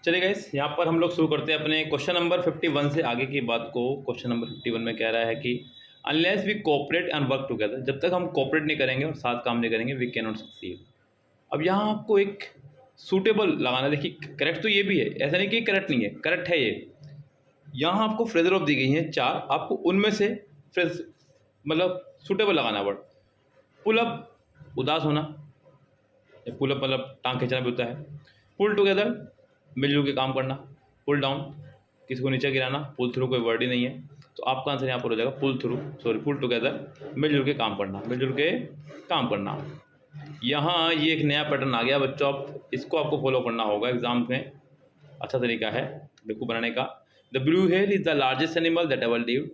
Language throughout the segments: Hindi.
चलिए गाइस, यहाँ पर हम लोग शुरू करते हैं अपने क्वेश्चन नंबर 51 से आगे की बात को। क्वेश्चन नंबर 51 में कह रहा है कि unless we cooperate and work together, जब तक हम कोऑपरेट नहीं करेंगे और साथ काम नहीं करेंगे वी कैन नॉट सक्सीड। अब यहाँ आपको एक सूटेबल लगाना, देखिए करेक्ट तो ये भी है, ऐसा नहीं कि करेक्ट नहीं है, करेक्ट है ये। यहाँ आपको फ्रेजर ऑफ दी गई हैं 4, आपको उनमें से फ्रेज मतलब सूटेबल लगाना वर्ड। पुल अप उदास होना, पुल अप मतलब टांग खींचना भी होता है। पुल टुगेदर मिलजुल के काम करना। पुल डाउन किसी को नीचे गिराना। पुल थ्रू कोई वर्ड ही नहीं है, तो आपका आंसर यहाँ पर हो जाएगा पुल थ्रू, सॉरी पुल टुगेदर, मिलजुल के काम करना, मिलजुल के काम करना। यहाँ ये एक नया पैटर्न आ गया बच्चों, आप इसको आपको फॉलो करना होगा एग्जाम में, अच्छा तरीका है बेवकूफ़ बनाने का। The blue whale is the largest animal that ever lived.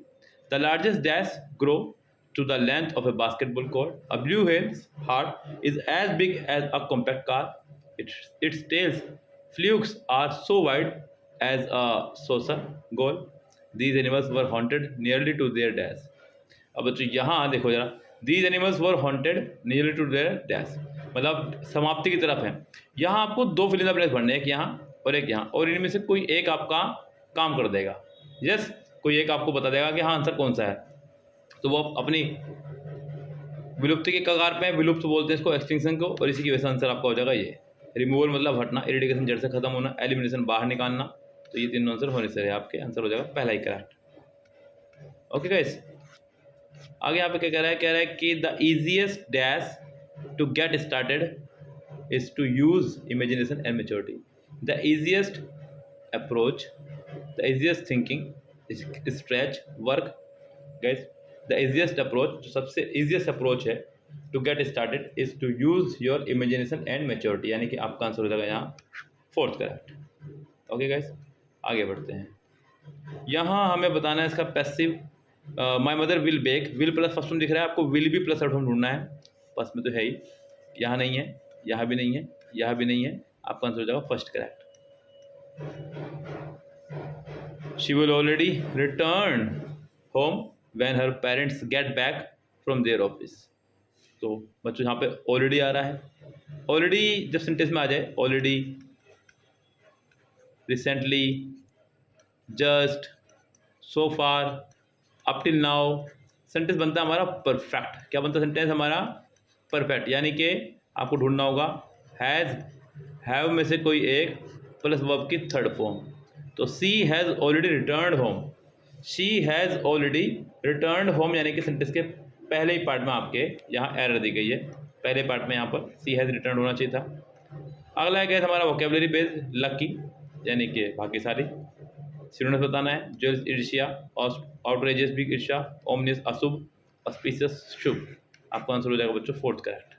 The largest dash grow to the length of a basketball court. A blue whale's heart is as big as a compact car. Its tail's flukes are so wide as a saucer goal. These animals were haunted nearly to their death. अब बच्चों यहाँ देखो जरा, These animals were haunted nearly to their death, मतलब समाप्ति की तरफ है। यहाँ आपको दो फिल इन द ब्लैंक्स भरने, एक यहाँ और एक यहाँ, और इनमें से कोई एक आपका काम कर देगा। यस, कोई एक आपको बता देगा कि हाँ आंसर कौन सा है, तो वो अपनी विलुप्ति के कगार पे है, विलुप्त बोलते हैं इसको, एक्सटिंक्शन को, और इसी की वजह से आंसर आपका हो जाएगा ये। रिमूवल मतलब हटना, इरिडिकेशन जड़ से खत्म होना, एलिमिनेशन बाहर निकालना, तो ये तीनों आंसर होने से आपके आंसर हो जाएगा पहला ही करेक्ट। ओके गाइस, आगे यहाँ पे क्या कह रहा है कि the easiest dash to get started is to use imagination and maturity. The easiest approach, the easiest thinking, stretch, work. Guys the easiest approach, जो सबसे इजीएस्ट अप्रोच है to get started is to use your imagination and maturity, यानी कि आपका आंसर हो जाएगा यहाँ फोर्थ करेक्ट। ओके गाइस, आगे बढ़ते हैं। यहाँ हमें बताना है इसका passive. My mother will bake, will plus first form दिख रहा है आपको, विल भी प्लस थर्ड फॉर्म ढूंढना है, फर्स्ट में तो है ही, यहाँ नहीं है, यहाँ भी नहीं है, यहाँ भी नहीं है, आपका आंसर हो जाएगा first correct. She will already return home when her parents get back from their office। तो बच्चों यहाँ पे ऑलरेडी आ रहा है, ऑलरेडी जब सेंटेंस में आ जाए, ऑलरेडी, रिसेंटली, जस्ट, सो फार, अप टिल नाउ, सेंटेंस बनता है हमारा परफेक्ट। क्या बनता है सेंटेंस हमारा? परफेक्ट। यानी कि आपको ढूंढना होगा हैज़, हैव में से कोई एक प्लस वर्ब की थर्ड फॉर्म। तो she has already returned home, she has already returned home, यानी कि सेंटेंस के पहले ही पार्ट में आपके यहाँ एरर दी गई है, पहले पार्ट में यहाँ पर सी हैज़ रिटर्न होना चाहिए था। अगला है गया हमारा वोकेबलरी बेस्ड, लकी यानी कि भाग्यशाली, सिनोनिम्स बताना है, जोल्स ईर्ष्या, आउटरेजियस भी ईर्ष्या, ओमनियस अशुभ, ऑस्पिशियस शुभ। आपका आंसर हो जाएगा बच्चों fourth correct.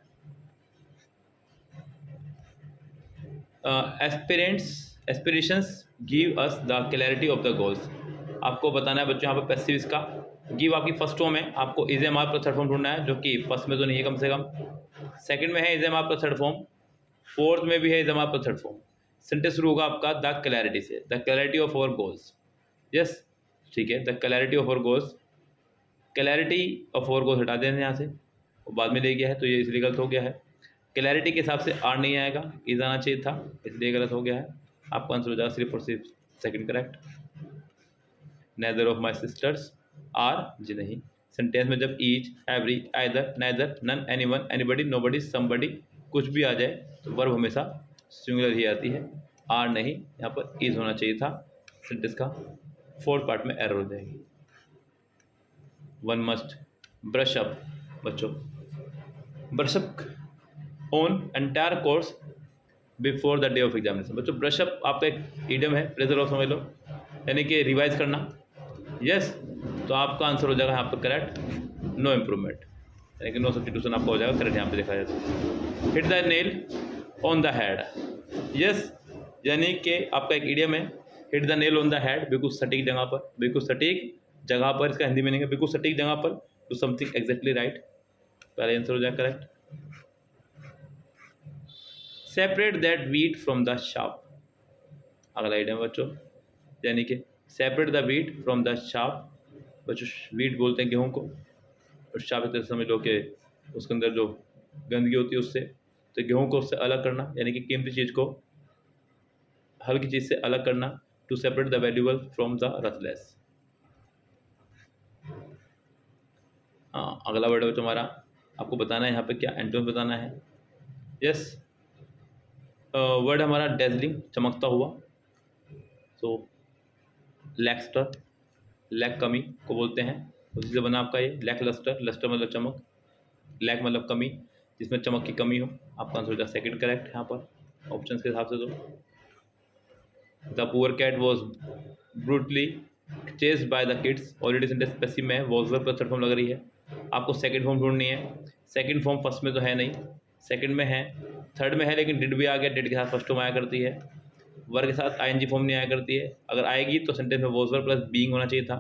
Aspirations give us the clarity of the goals. आपको बताना है बच्चों यहाँ पर पैसिव इसका, गिव आपकी फर्स्ट फॉर्म है, आपको is am are plus third form ढूंढना है, जो कि फर्स्ट में तो नहीं है कम से कम, सेकंड में है is am are plus third form, fourth में भी है is am are plus third form. Sentence शुरू होगा आपका द क्लैरिटी से, the clarity of our goals. Yes ठीक है, the clarity of our goals, clarity of our goals हटा देना यहाँ से, वो बाद में ले गया है तो ये इसलिए गलत हो गया है। क्लैरिटी के हिसाब से आर नहीं आएगा, इज आना चाहिए था, इसलिए गलत हो गया है। आपका आंसर हो जाएगा सिर्फ और सिर्फ second correct. Neither of my sisters are, जी नहीं, सेंटेंस में जब each, every, either, neither, none, anyone, anybody, nobody, somebody कुछ भी आ जाए तो वर्ब हमेशा सिंगुलर ही आती है, आर नहीं, यहाँ पर इज होना चाहिए था, सेंटेंस का फोर्थ पार्ट में एरर हो जाएगी। वन मस्ट ब्रश अप, बच्चों brush up on entire course before the day of examination. बच्चों ब्रश अप आपका एक ईडियम है, प्रेजर ऑफ समझ लो, यानी कि रिवाइज करना। यस तो आपका आंसर हो जाएगा यहाँ पर करेक्ट, नो इम्प्रूवमेंट, यानी कि नो सब्स्टिट्यूशन आपका हो जाएगा करेक्ट, यहाँ पे देखा जाए तो। Hit the nail on the head, yes यानी कि आपका एक ईडियम है, hit the nail on the head, बिल्कुल सटीक जगह पर, बिल्कुल सटीक जगह पर, इसका हिंदी मीनिंग है बिल्कुल सटीक जगह पर, टू समथिंग एग्जैक्टली राइट, पहला आंसर हो जाएगा correct. Separate that wheat from the chaff, अगला ईडियम बच्चों, यानी कि separate the wheat from the chaff. बच्चों वीट बोलते हैं गेहूं को, और शाप एक तरह से समझ लो कि उसके अंदर जो गंदगी होती है उससे, तो गेहूं को उससे अलग करना, यानी कि कीमती चीज़ को हल्की चीज़ से अलग करना, to separate the valuable from the worthless. हाँ, अगला वर्ड है तुम्हारा, आपको बताना है यहाँ पे क्या एंटोनिम बताना है। यस, वर्ड हमारा डेजलिंग, चमकता हुआ। सो लैक्स्टर, लैक कमी को बोलते हैं, उसी से बना आपका ये लैक लस्टर। लस्टर मतलब चमक, लैक मतलब कमी, जिसमें चमक की कमी हो। आपका आंसर हो जाए सेकंड करेक्ट यहाँ पर ऑप्शन के हिसाब से। तो the poor cat was brutally chased by the kids, already sentence passive में है, वॉज वर्ब थर्ड फॉर्म लग रही है। आपको सेकंड फॉर्म ढूंढनी है। सेकंड फॉर्म फर्स्ट में तो है नहीं, सेकंड में है, थर्ड में है, लेकिन डिड भी आ गया, डिड के साथ फर्स्ट फॉर्म आया करती है, वर्ब के साथ आईएनजी फॉर्म नहीं आया करती है। अगर आएगी तो सेंटेंस में वॉज वर्ब प्लस बीइंग होना चाहिए था,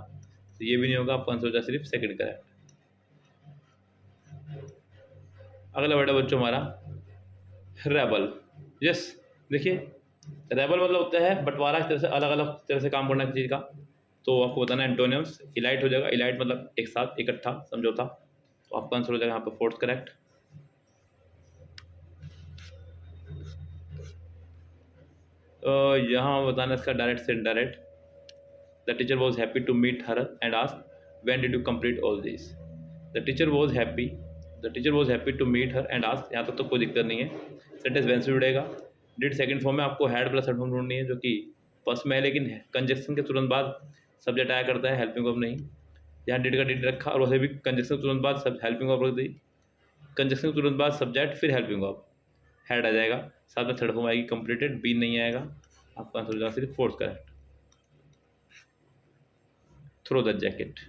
तो ये भी नहीं होगा। आपका आंसर हो जाए सिर्फ सेकंड करेक्ट। अगला वर्ड है बच्चों हमारा रेबल। यस, देखिए रेबल मतलब होता है बंटवारा, इस तरह से अलग अलग तरह से काम करना किसी चीज़ का। तो आपको बताना है एंटोनिम्स। इलाइट हो जाएगा, इलाइट मतलब एक साथ, इकट्ठा, समझौता। तो आपका आंसर हो जाएगा यहाँ पर फोर्थ करेक्ट। यहाँ बताना इसका डायरेक्ट से indirect. The teacher was happy to meet her and ask when did you complete all this. The teacher was happy, the teacher was happy to meet her and ask, यहाँ तक तो कोई दिक्कत नहीं है। सेंटेंस वेन से जुड़ेगा। डिड सेकंड फॉर्म में आपको हैड प्लस थर्ड फॉर्म ढूंढनी है, जो कि फर्स्ट में है, लेकिन कंजक्शन के तुरंत बाद सब्जेक्ट आया करता है, हेल्पिंग वर्ब नहीं। यहाँ डिड का डिड रखा, और वैसे भी कंजक्शन के तुरंत बाद सब हेल्पिंग वर्ब रख दी। कंजक्शन के तुरंत बाद सब्जेक्ट, फिर हेल्पिंग वर्ब, हैड आ जाएगा, साथ में थर्ड फॉर्म आएगी कंप्लीटेड, बीन नहीं आएगा। आपका आंसर हो जाएगा सिर्फ fourth correct. Throw the jacket,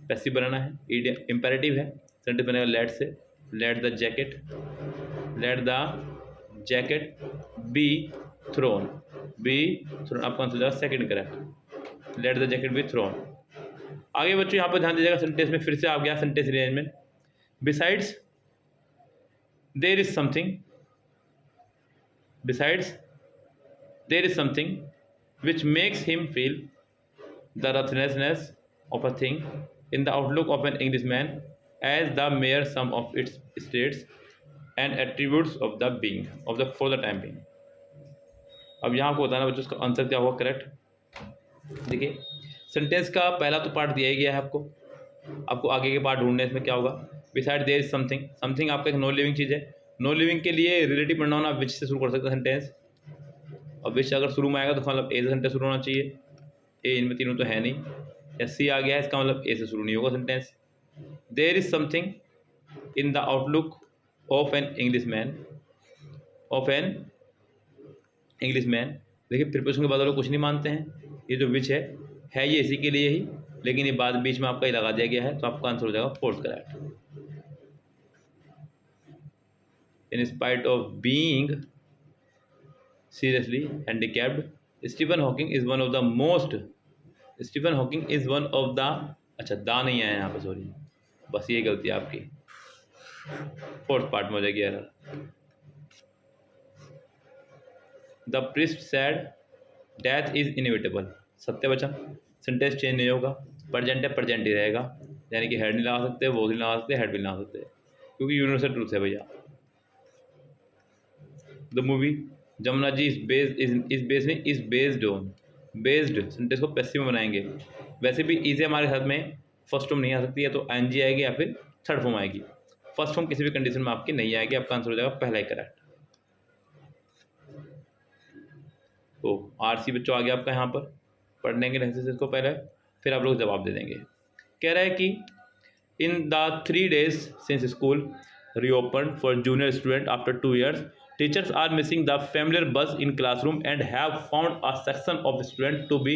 passive बनाना है, इडियम इंपेरेटिव है, सेंटेंस बनेगा लेट से। Let the jacket, let the jacket be thrown, be thrown. आपका आंसर हो जाएगा second correct, let the jacket be thrown. आगे बच्चों यहाँ पर ध्यान दीजिएगा, सेंटेंस में फिर से आ गया sentence arrangement. Besides there is something, besides there is something which makes him feel the ruthlessness of a thing in the outlook of an Englishman as the mere sum of its states and attributes of the being of the for the time being। अब यहाँ आपको बताना बच्चों उसका आंसर क्या होगा करेक्ट। देखिए सेंटेंस का पहला तो पार्ट दिया ही गया है आपको आगे के पार्ट ढूंढने इसमें क्या होगा। Beside there is something, something आपका एक नॉन लिविंग चीज़ है। नॉन लिविंग के लिए रिलेटिव प्रोनाउन आप विच से शुरू कर सकते हैं सेंटेंस, और विच अगर शुरू में आएगा तो मतलब ए से सेंटेंस शुरू होना चाहिए। ए इनमें तीनों तो है नहीं, या सी आ गया है, इसका मतलब ए से शुरू नहीं होगा sentence. There is something in the outlook of an English man, of an English man. देखिए प्रिपोजिशन के बाद लोग कुछ नहीं मानते हैं, ये जो विच है ये इसी के लिए ही, लेकिन ये बाद बीच में आपका ही लगा दिया गया है, तो आपका आंसर हो जाएगा fourth correct. In spite of being seriously handicapped, Stephen Hawking is one of the most, Stephen Hawking is one of the, अच्छा दा नहीं आया यहाँ पे, सॉरी, बस ये गलती है आपकी, फोर्थ पार्ट में हो जाएगी error. The priest sad death is inevitable, सत्य वचन, सेंटेंस चेंज नहीं होगा, प्रेजेंट है प्रेजेंट ही रहेगा, यानी कि हेड नहीं लगा सकते, वो नहीं लगा सकते, हेड भी नहीं लगा सकते, क्योंकि यूनिवर्सल ट्रूथ है भैया। The movie Jamuna ji is based on, based sentence को पैसिव में बनाएंगे। वैसे भी इज हमारे साथ में फर्स्ट फॉर्म नहीं आ सकती है, तो एनजी आएगी या फिर थर्ड फॉर्म आएगी। फर्स्ट फॉर्म किसी भी कंडीशन में आपकी नहीं आएगी, आपका आंसर हो जाएगा पहला ही करेक्ट। तो आरसी बच्चों आ गया आपका, यहाँ पर पढ़ लेंगे ढंग से इसको पहले, फिर आप लोग जवाब दे देंगे। कह रहा है कि in the 3 days since school reopened for junior student after 2 years, teachers are missing the familiar buzz in classroom and have found a section of students to be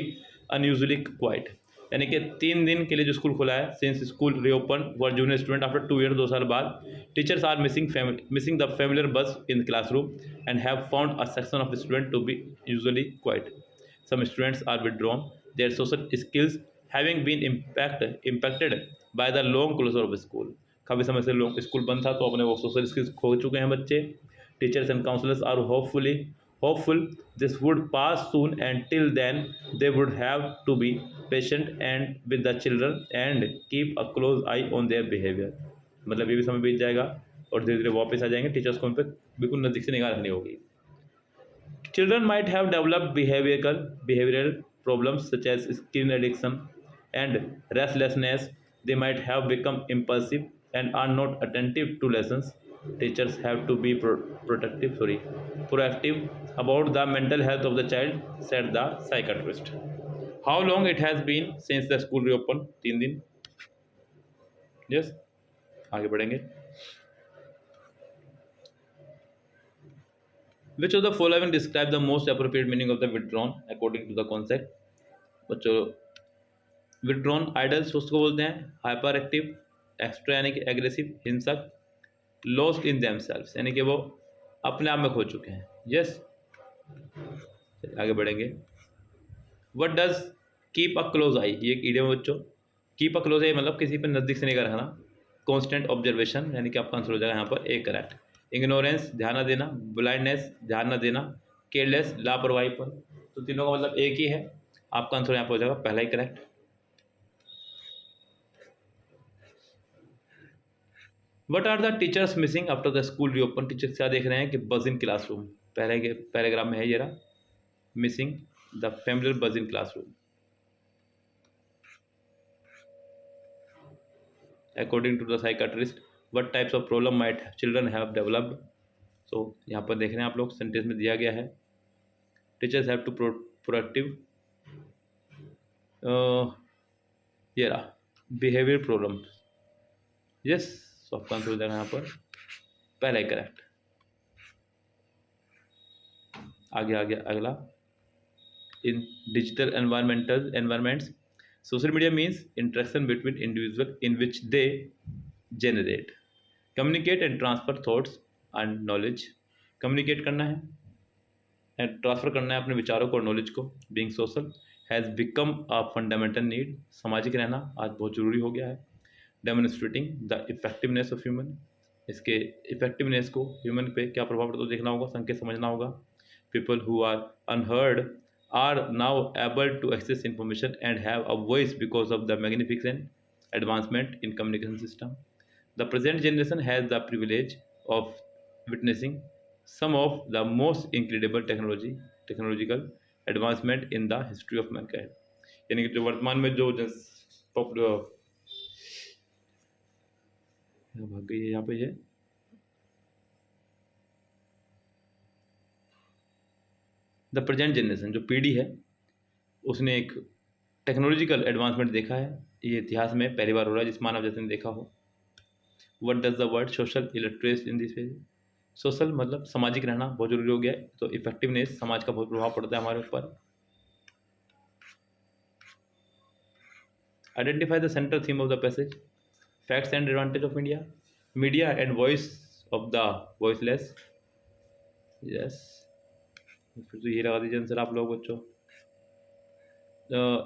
unusually quiet। यानी कि 3 दिन के लिए जो स्कूल खुला है, since school reopen for junior student after 2 years, 2 साल बाद, teachers are missing the familiar buzz in classroom and have found a section of student to be usually quiet. Some students are withdrawn, their social skills having been impacted by the long closure of school. काफ़ी समय से लोग स्कूल बंद था, तो अपने वो सोशल स्किल्स खो चुके हैं बच्चे। Teachers and counsellors are hopeful this would pass soon and till then they would have to be patient and with the children and keep a close eye on their behaviour. मतलब ये भी समय बीत जाएगा और धीरे धीरे वापस आ जाएंगे, टीचर्स को उन पर बिल्कुल नज़दीक से निगाह रखनी होगी। Children might have developed behavioral problems such as screen addiction and restlessness. They might have become impulsive and are not attentive to lessons. Teachers have to be proactive about the mental health of the child, said the psychiatrist. How long it has been since the school reopened? 3 दिन. Yes. आगे बढ़ेंगे. Which of the following describe the most appropriate meaning of the withdrawn according to the concept? बच्चों, विड्रॉन आइडल्स उसको बोलते हैं हाइपर एक्टिव, एक्स्ट्रा यानी कि एग्रेसिव, हिंसक, लॉस्ट इन देमसेल्व्स यानी कि वो अपने आप में खो चुके हैं. यस. आगे बढ़ेंगे. What does keep a close eye, ये एक इडियम बच्चों. कीप अ क्लोज आई मतलब किसी पर नज़दीक से नहीं रखना. कॉन्स्टेंट ऑब्जर्वेशन यानी कि आपका आंसर हो जाएगा यहाँ पर ए करेक्ट. इग्नोरेंस ध्यान न देना, ब्लाइंडनेस ध्यान न देना, केयरलेस लापरवाही पर. तो तीनों का मतलब एक ही है. आपका आंसर यहाँ पर हो जाएगा पहला ही correct. What are the teachers missing after the school reopen. Teachers क्या देख रहे हैं कि बज इन क्लासरूम. पहले पैराग्राफ में है ये रहा, missing the familiar buzz in classroom. According to the psychiatrist, what types of problem might children have developed? So यहाँ पर देख रहे हैं आप लोग, सेंटेंस में दिया गया है टीचर्स हैव टू प्रोएक्टिव. ये रहा बिहेवियर प्रॉब्लम. यस. सो आपका आंसर हो जाएगा यहाँ पर पहला ही करेक्ट. आगे आगे अगला. इन digital environments social media means interaction between individuals in which they generate, communicate and transfer thoughts and knowledge. communicate करना है and transfer करना है अपने विचारों को और नॉलेज को. being social has become a fundamental need. सामाजिक रहना आज बहुत ज़रूरी हो गया है. demonstrating the effectiveness of human, इसके इफेक्टिवनेस को ह्यूमन पे क्या प्रभाव पड़ता है देखना होगा, संकेत समझना होगा. people who are unheard are now able to access information and have a voice because of the magnificent advancement in communication system. The present generation has the privilege of witnessing some of the most incredible technological advancement in the history of mankind. यानी कि जो वर्तमान में जो भाग गई है यहाँ पे ये द प्रेजेंट जनरेशन, जो पीढ़ी है उसने एक टेक्नोलॉजिकल एडवांसमेंट देखा है. ये इतिहास में पहली बार हो रहा है जिस मानव जाति ने देखा हो. What does the word social illustrate in this page. Social मतलब सामाजिक रहना बहुत जरूरी हो गया है. तो इफेक्टिवनेस समाज का बहुत प्रभाव पड़ता है हमारे ऊपर. Identify the central theme of the passage. Facts and advantage of India, media and voice of the voiceless. Yes. फिर तो ये लगा दीजिए आंसर आप लोग बच्चों.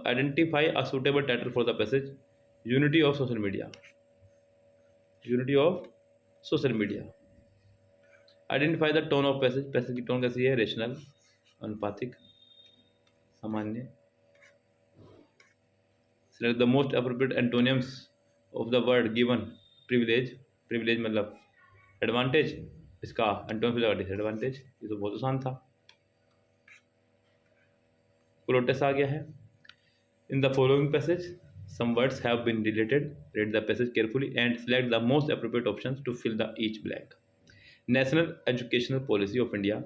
Identify a suitable title for the passage. Unity of social media. Unity of social media. Identify the tone of passage. Passage की टोन कैसी है? रेशनल, अनुपातिक, सामान्य. Select the most appropriate एंटोनियम्स of the word given. Privilege. Privilege मतलब एडवांटेज, इसका एंटोनियम हो जाएगा डिसएडवांटेज. ये तो बहुत आसान था. प्रोटेस्ट आ गया है. In the following passage some words have been deleted. Read the passage carefully and select the most appropriate options to fill the each blank. National Educational Policy of India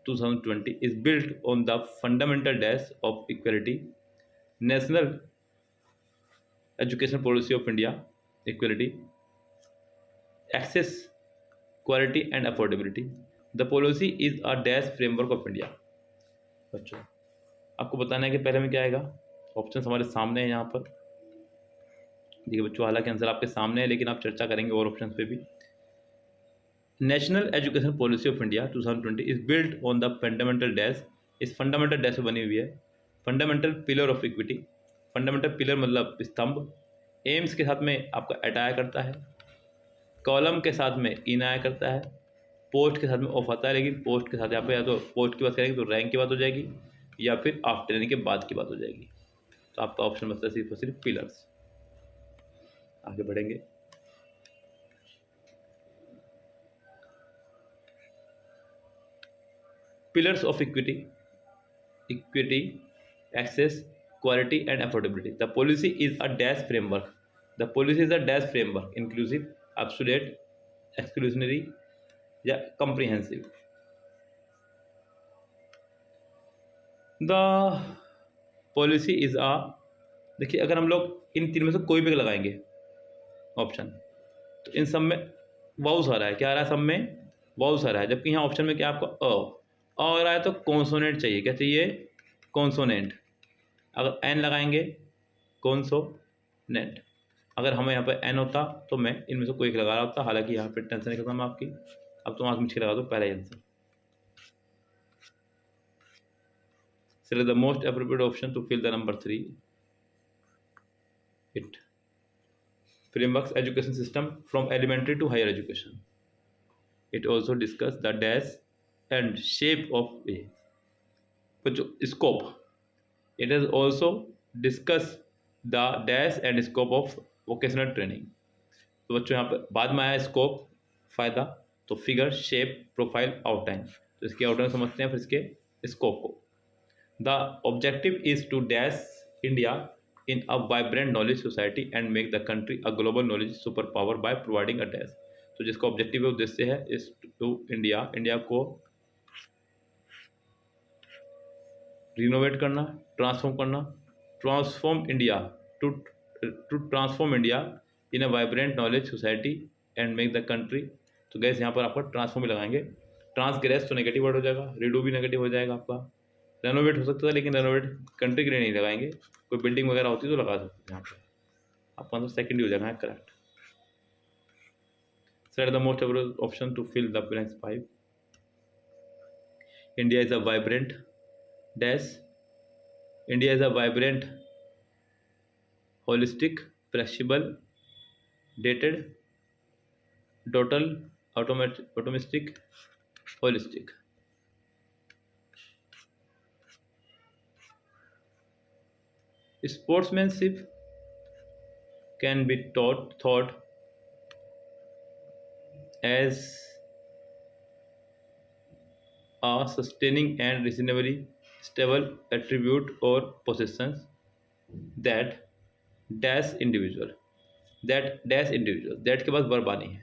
2020 is built on the fundamental dash of equality. National Educational Policy of India equality, access, quality and affordability. The policy is a dash framework of India. बच्चों आपको बताना है कि पहले में क्या आएगा. ऑप्शन हमारे सामने है यहाँ पर. देखिए बच्चों, हालांकि आंसर आपके सामने है लेकिन आप चर्चा करेंगे और ऑप्शन पे भी. National education policy of India 2020 is built on the fundamental dash. इस फंडामेंटल डैश बनी हुई है. Fundamental pillar of equity. Fundamental pillar मतलब स्तंभ. एम्स के साथ में आपका एट आया करता है. कॉलम के साथ में इन आया करता है. पोस्ट के साथ में ऑफ आता है, लेकिन पोस्ट के साथ यहाँ पे या तो पोस्ट की बात करेंगे तो रैंक की बात हो जाएगी या फिर आफ्टर यानी के बाद की बात हो जाएगी. तो आपका ऑप्शन बचता है सिर्फ और सिर्फ पिलर्स. आगे बढ़ेंगे. pillars of equity, access, quality and affordability. The policy is a dash framework. The policy is a dash framework, inclusive, absolute, exclusionary या comprehensive. The policy is a, देखिए अगर हम लोग इन तीन में से कोई भी लगाएंगे ऑप्शन, तो इन सब में वाउस आ रहा है। क्या आ रहा है? सब में वाउस आ रहा है, जबकि यहाँ ऑप्शन में क्या आपको अ आ रहा है। तो कॉन्सोनेंट चाहिए। क्या चाहिए? कॉन्सोनेंट। अगर एन लगाएंगे कॉन्सोनेंट। अगर हमें यहाँ पर एन होता तो मैं इनमें से कोई एक लगा रहा होता। हालांकि यहाँ पर टेंशन नहीं खत्म आपकी। अब तुम आगे मुझे लगा दो पहला answer. Select the most appropriate option to fill the number 3. It frameworks education system from elementary to higher education. It also discuss the dash and shape of a scope. It has also discussed the dash and scope of vocational training. तो बच्चों यहाँ पर बाद में आया स्कोप, फायदा, तो फिगर, शेप, प्रोफाइल, आउटलाइन। तो इसके आउटलाइन समझते हैं, फिर इसके स्कोप को। The objective is to dash India in a vibrant knowledge society and make the country a global knowledge superpower by providing a dash. तो जिसका ऑब्जेक्टिव है, उद्देश्य है, इस टू इंडिया को रिनोवेट करना, transform India in a vibrant knowledge society and make the country. तो गैस यहाँ पर आपका ट्रांसफॉर्म ही लगाएंगे। ट्रांसग्रेस तो नेगेटिव वर्ड हो जाएगा, रिडू भी नेगेटिव हो जाएगा आपका। रेनोवेट हो सकता था, लेकिन रेनोवेट कंट्री के लिए नहीं लगाएंगे। कोई बिल्डिंग वगैरह होती तो लगा सकते हैं यहाँ पर। आपका आंसर सेकंड ही हो जाएगा correct. Select the most appropriate option to fill the blanks 5. India is a vibrant dash. India is a vibrant, holistic, flexible, dated, total, optimistic, holistic. Sportsmanship can be thought as a sustaining and reasonably stable attribute or possessions that dash individual that के बाद वर्ब आनी है,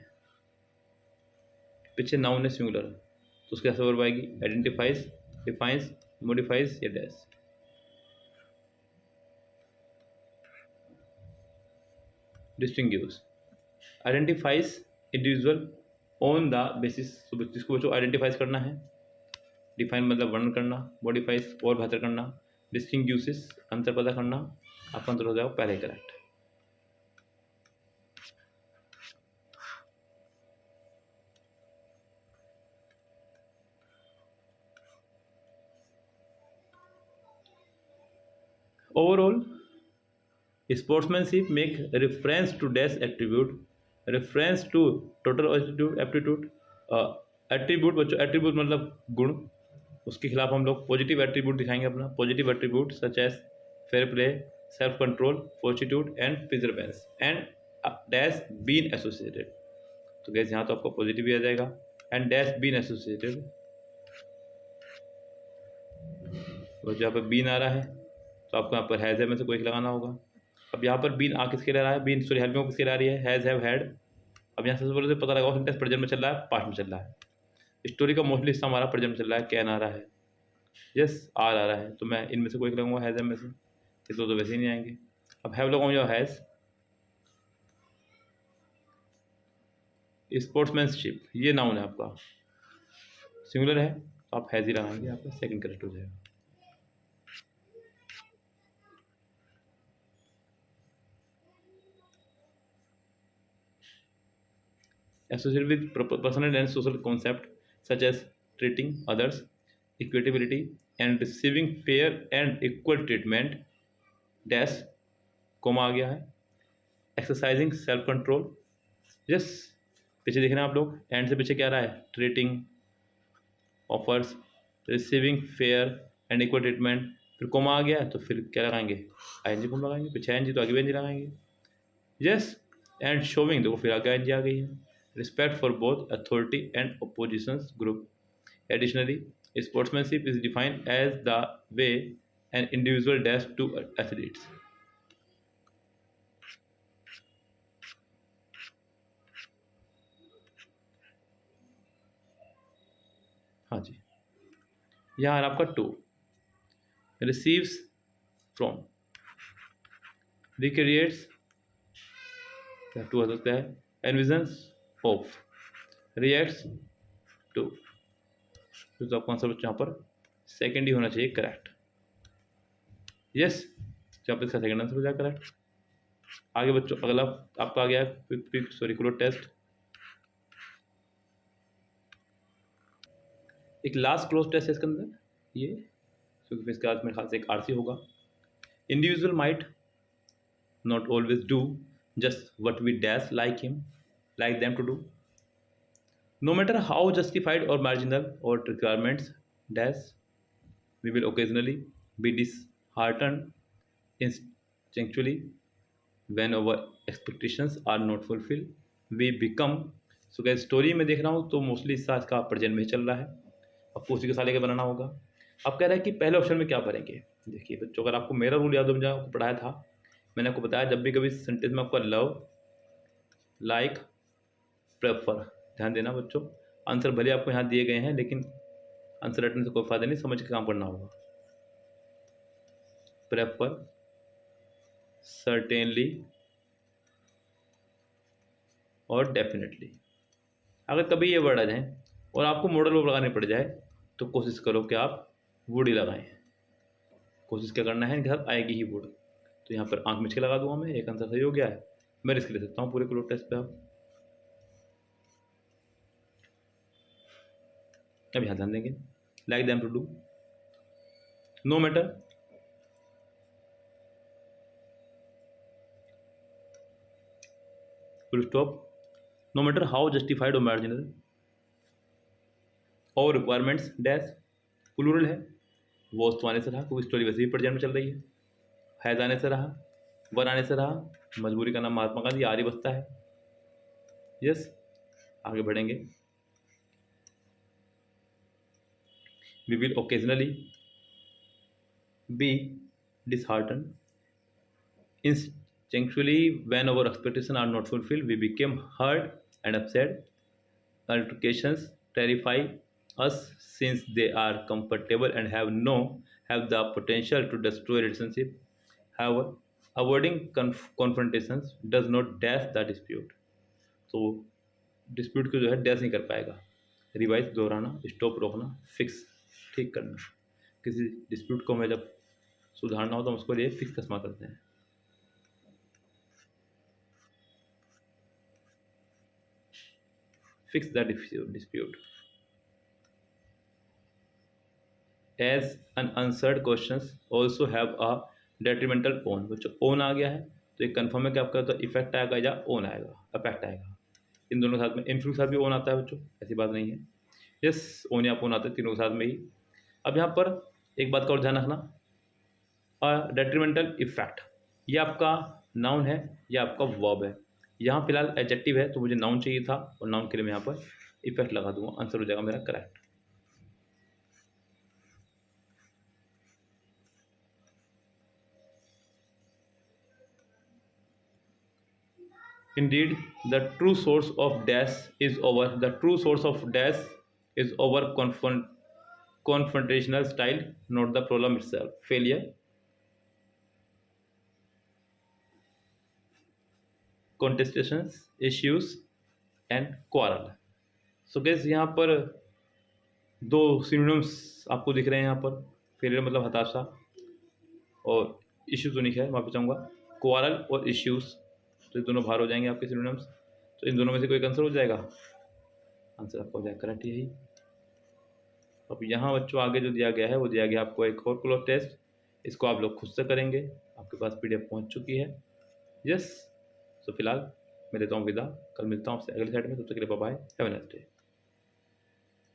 पीछे नाउन है सिंगुलर, तो उसके साथ वर्ब आएगी। आइडेंटिफाइज, डिफाइंस, मॉडिफाइज या dash. Distinguish, identifies individual on the basis, जिसको बच्चों आइडेंटिफाइज करना है। डिफाइन मतलब वर्णन करना, मॉडिफाइज और बेहतर करना, डिस्टिंग्विशेस अंतर पता करना। आपका अंतर हो जाएगा पहले correct. Overall sportsmanship make reference to dash attribute, reference to total aptitude, attribute बच्चों, एट्रीब्यूट मतलब गुण, उसके खिलाफ हम लोग पॉजिटिव एट्रीब्यूट दिखाएंगे अपना। Positive attribute such as fair play, self control, fortitude and perseverance and dash been associated. तो गैस यहाँ तो आपका पॉजिटिव भी आ जाएगा। एंड डैश बीन एसोसिएटेड, तो जहाँ पर बीन आ रहा है तो आपको यहाँ पर हैज़ है में से कोई लगाना होगा। अब यहाँ पर बीन आ किसके ले रहा है? बीन सॉरी हेल्प में किसके ला रही है? Has, have, had. अब यहाँ सबसे पहले पता लगाओ सेंटेंस प्रेजेंट में चल रहा है, पास्ट में चल रहा है। स्टोरी का मोस्टली हिस्सा हमारा प्रेजेंट में चल रहा है। कैन आ रहा है, यस आर आ रहा है, तो मैं इनमें से कोई लगाऊंगा हैज़ में से, ये तो वैसे ही नहीं आएंगे। अब हैव लगाऊंगा हैज़। स्पोर्ट्समैनशिप ये नाउन है आपका, सिंगुलर है तो आप हैज़ ही लगाएंगे, आपका सेकंड करेक्ट हो जाएगा। Associated with personal and social concepts such as treating others, equitability, and receiving fair and equal treatment, dash, comma आ गया है, exercising self control, yes, पीछे देख रहे हैं आप लोग, एंड से पीछे क्या आ रहा है? treating, offers, receiving fair and equal treatment, फिर कोमा आ गया है तो फिर क्या लगाएंगे? आईएनजी कोमा लगाएंगे, पीछे आईएनजी तो आगे भी एनजी लगाएंगे, यस, एंड शोविंग देखो फिर आगे आईएनजी आ गई है। Respect for both authority and opposition group. Additionally, sportsmanship is defined as the way an individual dash to athletes. हाँ जी, यहाँ है आपका to, receives from, recreates to हो सकता है, एनविजन्स ऑफ, रिएक्ट्स टू। तो आपका आंसर बच्चों यहाँ पर सेकेंड ही होना चाहिए करेक्ट। यस, यहाँ पर इसका सेकेंड आंसर हो जाएगा करेक्ट। आगे बच्चों अगला आपका आ गया सॉरी क्लोज टेस्ट। एक लास्ट क्लोज टेस्ट है इसके अंदर ये, क्योंकि इसके बाद मेरे ख्याल से एक आरसी होगा। Individual might not always do just what we dash like them to do, no matter how justified or marginal or requirements dash, we will occasionally be disheartened instinctually when our expectations are not fulfilled, we become। सो क्या स्टोरी में देख रहा हूँ तो मोस्टली इसका प्रेजेंट में चल रहा है, आपको उसी के साथ लेकर बनाना होगा। अब कह रहा है कि पहले ऑप्शन में क्या भरेंगे। देखिए बच्चों, अगर आपको मेरा रूल याद हो, मुझे आपको पढ़ाया था, मैंने आपको बताया जब भी कभी सेंटेंस में आपका लव, लाइक, प्रेफर, ध्यान देना बच्चों, आंसर भले आपको यहाँ दिए गए हैं लेकिन आंसर रटने से कोई फायदा नहीं, समझ के काम करना होगा। प्रेफर, सर्टेनली और डेफिनेटली। अगर कभी ये वर्ड आ जाए और आपको मॉडल वर्ब लगाने पड़ जाए तो कोशिश करो कि आप वुड ही लगाएं। कोशिश क्या करना है, इनके साथ आएगी ही वुड। तो यहाँ पर आंख मिच के लगा दूंगा मैं, एक आंसर सही हो गया है, मैं रिस्क ले सकता हूँ पूरे क्लोज टेस्ट पे। आप अब यहाँ ध्यान देंगे, like them to do, no matter, full stop, no matter how justified और मार्जिनल, और रिक्वायरमेंट्स डैश, प्लूरल है, वो तो आने से रहा क्योंकि स्टोरी वैसे ही प्रेजेंट में चल रही है जाने से रहा, वर आने से रहा, मजबूरी का नाम महात्मा गांधी, आरी बसता है। यस, आगे बढ़ेंगे। We will occasionally be disheartened instinctually when our expectations are not fulfilled, we become hurt and upset. Altercations terrify us since they are comfortable and have the potential to destroy relationship. However, avoiding confrontations does not dash the dispute. तो डिस्प्यूट को जो है डैश नहीं कर पाएगा। रिवाइज, दोहराना, स्टॉप, रोकना, फिक्स, ठीक करना। किसी डिस्प्यूट को हमें जब सुधारना हो तो हम उसको लिए फिक्स का इस्तेमाल करते हैं। Fix the dispute. As unanswered questions also have a detrimental own। बच्चों ओन आ गया है तो एक कन्फर्म है कि आपका तो इफेक्ट आएगा या ओन आएगा, अफेक्ट आएगा। इन दोनों के साथ में, इनफ्लू के साथ भी ओन आता है बच्चों, ऐसी बात नहीं है। यस, ओन या ओन आता है तीनों के साथ में ही। अब यहाँ पर एक बात का और ध्यान रखना, डेट्रीमेंटल इफेक्ट ये आपका नाउन है या आपका वर्ब है। यहाँ फिलहाल एडजेक्टिव है तो मुझे नाउन चाहिए था और नाउन के लिए मैं यहाँ पर इफेक्ट लगा दूंगा, आंसर हो जाएगा मेरा correct. Indeed, the true source of dash is over. The true source of dash is over confrontational style, not the problem itself. Failure, contestations, issues and quarrel. So guys, यहाँ पर दो सिनोनिम्स आपको दिख रहे हैं यहाँ पर। फेलियर मतलब हताशा और इश्यूज तो नहीं है, माफी चाहूँगा, क्वारल और इश्यूज, तो ये दोनों बाहर हो जाएंगे आपके सिनोनिम्स। तो इन दोनों में से कोई आंसर हो जाएगा, आंसर आपका हो जाएगा करेक्ट यही। अब यहाँ बच्चों आगे जो दिया गया है वो दिया गया आपको एक और क्लोज टेस्ट, इसको आप लोग खुद से करेंगे, आपके पास PDF पहुँच चुकी है। यस, तो फिलहाल मैं लेता हूँ विदा, कल मिलता हूँ आपसे अगले साइड में, तब तक के लिए bye bye, have a nice day.